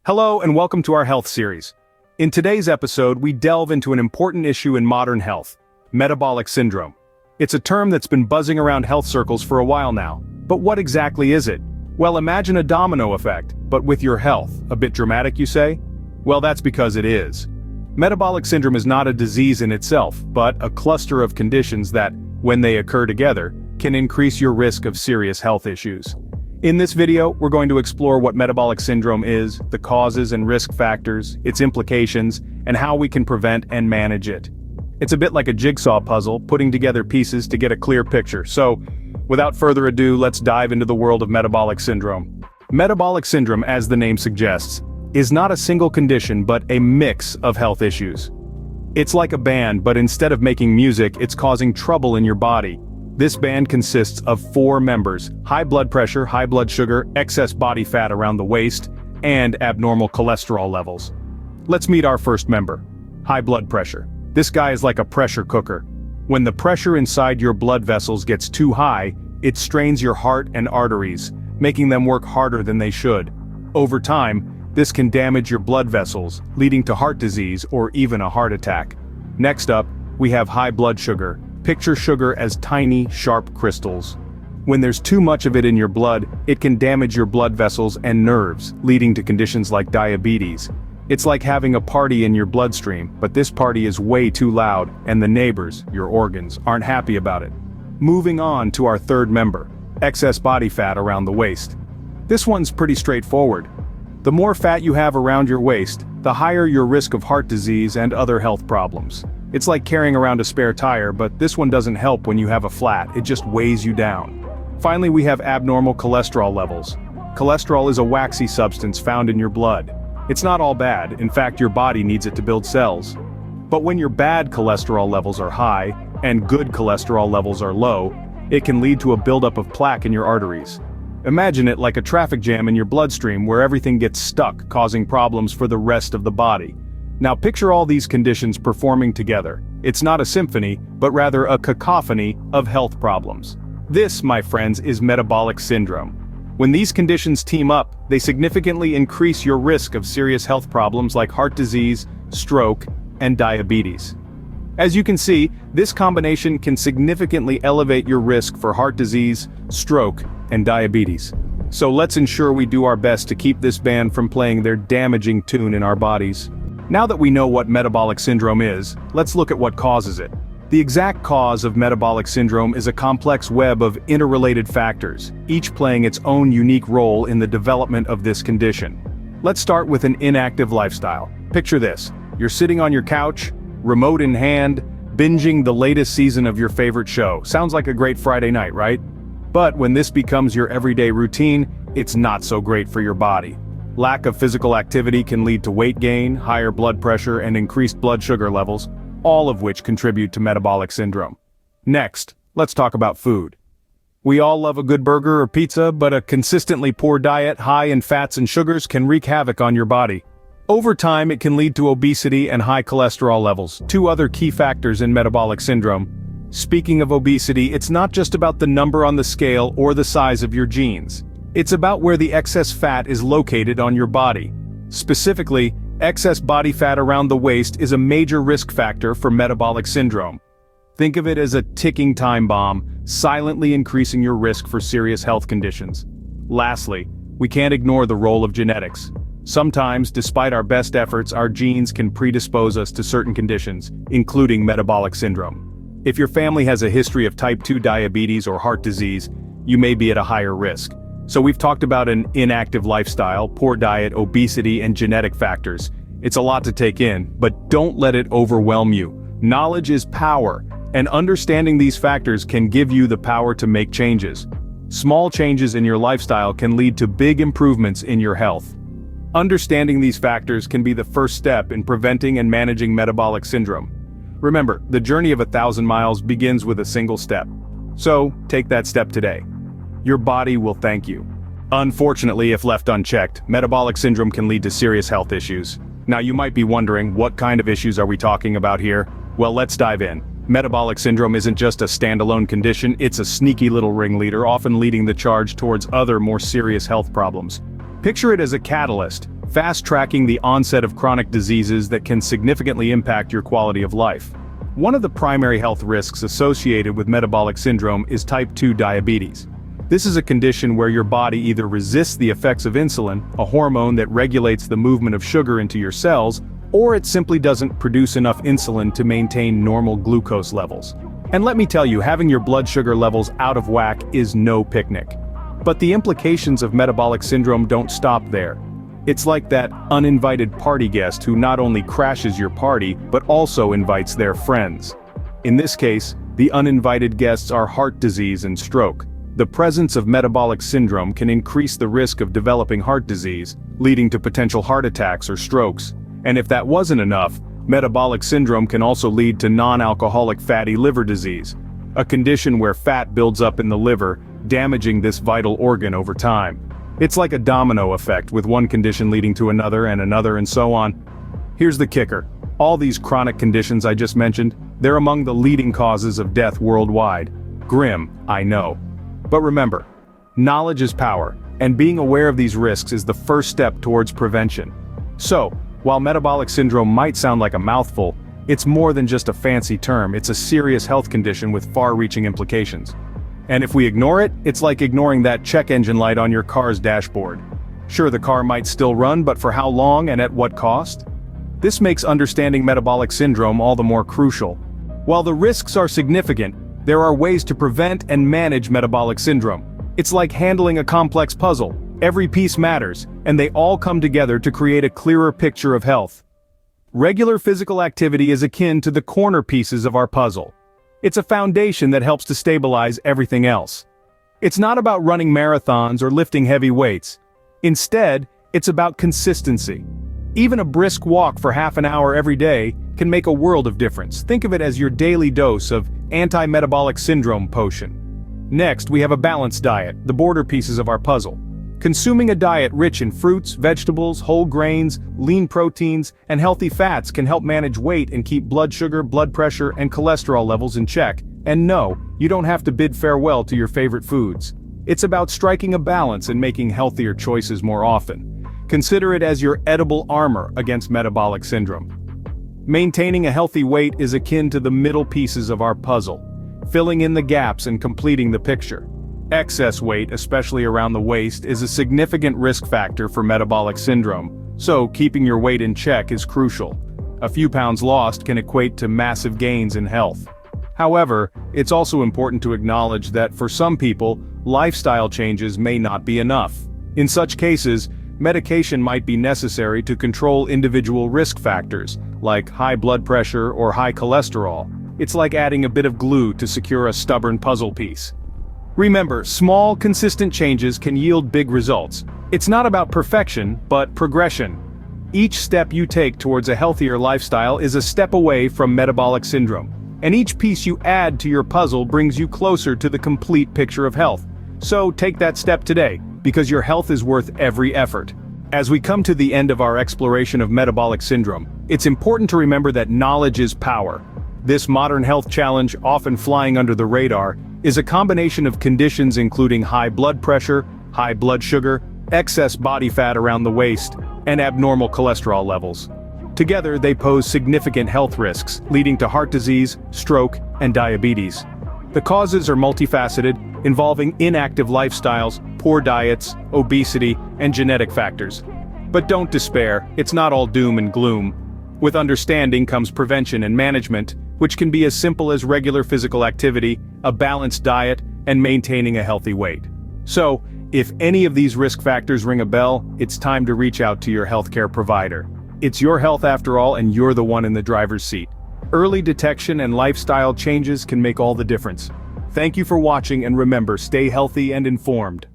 Hello and welcome to our health series. In today's episode, we delve into an important issue in modern health: metabolic syndrome. It's a term that's been buzzing around health circles for a while now. But what exactly is it? Well, imagine a domino effect, but with your health. A bit dramatic, you say? Well, that's because it is. Metabolic syndrome is not a disease in itself, but a cluster of conditions that, when they occur together, can increase your risk of serious health issues. In this video, we're going to explore what metabolic syndrome is, the causes and risk factors, its implications, and how we can prevent and manage it. It's a bit like a jigsaw puzzle, putting together pieces to get a clear picture. So, without further ado, let's dive into the world of metabolic syndrome. Metabolic syndrome, as the name suggests, is not a single condition but a mix of health issues. It's like a band, but instead of making music, it's causing trouble in your body. This band consists of 4 members: high blood pressure, high blood sugar, excess body fat around the waist, and abnormal cholesterol levels. Let's meet our first member: high blood pressure. This guy is like a pressure cooker. When the pressure inside your blood vessels gets too high, it strains your heart and arteries, making them work harder than they should. Over time, this can damage your blood vessels, leading to heart disease or even a heart attack. Next up, we have high blood sugar. Picture sugar as tiny, sharp crystals. When there's too much of it in your blood, it can damage your blood vessels and nerves, leading to conditions like diabetes. It's like having a party in your bloodstream, but this party is way too loud, and the neighbors, your organs, aren't happy about it. Moving on to our third member: excess body fat around the waist. This one's pretty straightforward. The more fat you have around your waist, the higher your risk of heart disease and other health problems. It's like carrying around a spare tire, but this one doesn't help when you have a flat, it just weighs you down. Finally, we have abnormal cholesterol levels. Cholesterol is a waxy substance found in your blood. It's not all bad, in fact your body needs it to build cells. But when your bad cholesterol levels are high, and good cholesterol levels are low, it can lead to a buildup of plaque in your arteries. Imagine it like a traffic jam in your bloodstream where everything gets stuck, causing problems for the rest of the body. Now picture all these conditions performing together. It's not a symphony, but rather a cacophony of health problems. This, my friends, is metabolic syndrome. When these conditions team up, they significantly increase your risk of serious health problems like heart disease, stroke, and diabetes. As you can see, this combination can significantly elevate your risk for heart disease, stroke, and diabetes. So let's ensure we do our best to keep this band from playing their damaging tune in our bodies. Now that we know what metabolic syndrome is, let's look at what causes it. The exact cause of metabolic syndrome is a complex web of interrelated factors, each playing its own unique role in the development of this condition. Let's start with an inactive lifestyle. Picture this: you're sitting on your couch, remote in hand, binging the latest season of your favorite show. Sounds like a great Friday night, right? But when this becomes your everyday routine, it's not so great for your body. Lack of physical activity can lead to weight gain, higher blood pressure, and increased blood sugar levels, all of which contribute to metabolic syndrome. Next, let's talk about food. We all love a good burger or pizza, but a consistently poor diet high in fats and sugars can wreak havoc on your body. Over time, it can lead to obesity and high cholesterol levels, 2 other key factors in metabolic syndrome. Speaking of obesity, it's not just about the number on the scale or the size of your genes. It's about where the excess fat is located on your body. Specifically, excess body fat around the waist is a major risk factor for metabolic syndrome. Think of it as a ticking time bomb, silently increasing your risk for serious health conditions. Lastly, we can't ignore the role of genetics. Sometimes, despite our best efforts, our genes can predispose us to certain conditions, including metabolic syndrome. If your family has a history of type 2 diabetes or heart disease, you may be at a higher risk. So we've talked about an inactive lifestyle, poor diet, obesity, and genetic factors. It's a lot to take in, but don't let it overwhelm you. Knowledge is power, and understanding these factors can give you the power to make changes. Small changes in your lifestyle can lead to big improvements in your health. Understanding these factors can be the first step in preventing and managing metabolic syndrome. Remember, the journey of 1,000 miles begins with a single step. So, take that step today. Your body will thank you. Unfortunately, if left unchecked, metabolic syndrome can lead to serious health issues. Now you might be wondering, what kind of issues are we talking about here? Well, let's dive in. Metabolic syndrome isn't just a standalone condition, it's a sneaky little ringleader, often leading the charge towards other more serious health problems. Picture it as a catalyst. fast-tracking the onset of chronic diseases that can significantly impact your quality of life. One of the primary health risks associated with metabolic syndrome is type 2 diabetes. This is a condition where your body either resists the effects of insulin, a hormone that regulates the movement of sugar into your cells, or it simply doesn't produce enough insulin to maintain normal glucose levels. And let me tell you, having your blood sugar levels out of whack is no picnic. But the implications of metabolic syndrome don't stop there. It's like that uninvited party guest who not only crashes your party, but also invites their friends. In this case, the uninvited guests are heart disease and stroke. The presence of metabolic syndrome can increase the risk of developing heart disease, leading to potential heart attacks or strokes. And if that wasn't enough, metabolic syndrome can also lead to non-alcoholic fatty liver disease, a condition where fat builds up in the liver, damaging this vital organ over time. It's like a domino effect, with one condition leading to another and so on. Here's the kicker. All these chronic conditions I just mentioned, they're among the leading causes of death worldwide. Grim, I know. But remember, knowledge is power, and being aware of these risks is the first step towards prevention. So, while metabolic syndrome might sound like a mouthful, it's more than just a fancy term. It's a serious health condition with far-reaching implications. And if we ignore it, it's like ignoring that check engine light on your car's dashboard. Sure, the car might still run, but for how long and at what cost? This makes understanding metabolic syndrome all the more crucial. While the risks are significant, there are ways to prevent and manage metabolic syndrome. It's like handling a complex puzzle. Every piece matters, and they all come together to create a clearer picture of health. Regular physical activity is akin to the corner pieces of our puzzle. It's a foundation that helps to stabilize everything else. It's not about running marathons or lifting heavy weights. Instead, it's about consistency. Even a brisk walk for half an hour every day can make a world of difference. Think of it as your daily dose of anti-metabolic syndrome potion. Next, we have a balanced diet, the border pieces of our puzzle. Consuming a diet rich in fruits, vegetables, whole grains, lean proteins, and healthy fats can help manage weight and keep blood sugar, blood pressure, and cholesterol levels in check. And no, you don't have to bid farewell to your favorite foods. It's about striking a balance and making healthier choices more often. Consider it as your edible armor against metabolic syndrome. Maintaining a healthy weight is akin to the middle pieces of our puzzle, filling in the gaps and completing the picture. Excess weight, especially around the waist, is a significant risk factor for metabolic syndrome, so keeping your weight in check is crucial. A few pounds lost can equate to massive gains in health. However, it's also important to acknowledge that for some people, lifestyle changes may not be enough. In such cases, medication might be necessary to control individual risk factors, like high blood pressure or high cholesterol. It's like adding a bit of glue to secure a stubborn puzzle piece. Remember, small, consistent changes can yield big results. It's not about perfection, but progression. Each step you take towards a healthier lifestyle is a step away from metabolic syndrome. And each piece you add to your puzzle brings you closer to the complete picture of health. So take that step today, because your health is worth every effort. As we come to the end of our exploration of metabolic syndrome, it's important to remember that knowledge is power. This modern health challenge, often flying under the radar, is a combination of conditions including high blood pressure, high blood sugar, excess body fat around the waist, and abnormal cholesterol levels. Together, they pose significant health risks, leading to heart disease, stroke, and diabetes. The causes are multifaceted, involving inactive lifestyles, poor diets, obesity, and genetic factors. But don't despair, it's not all doom and gloom. With understanding comes prevention and management, which can be as simple as regular physical activity, a balanced diet, and maintaining a healthy weight. So, if any of these risk factors ring a bell, it's time to reach out to your healthcare provider. It's your health after all, and you're the one in the driver's seat. Early detection and lifestyle changes can make all the difference. Thank you for watching, and remember, stay healthy and informed.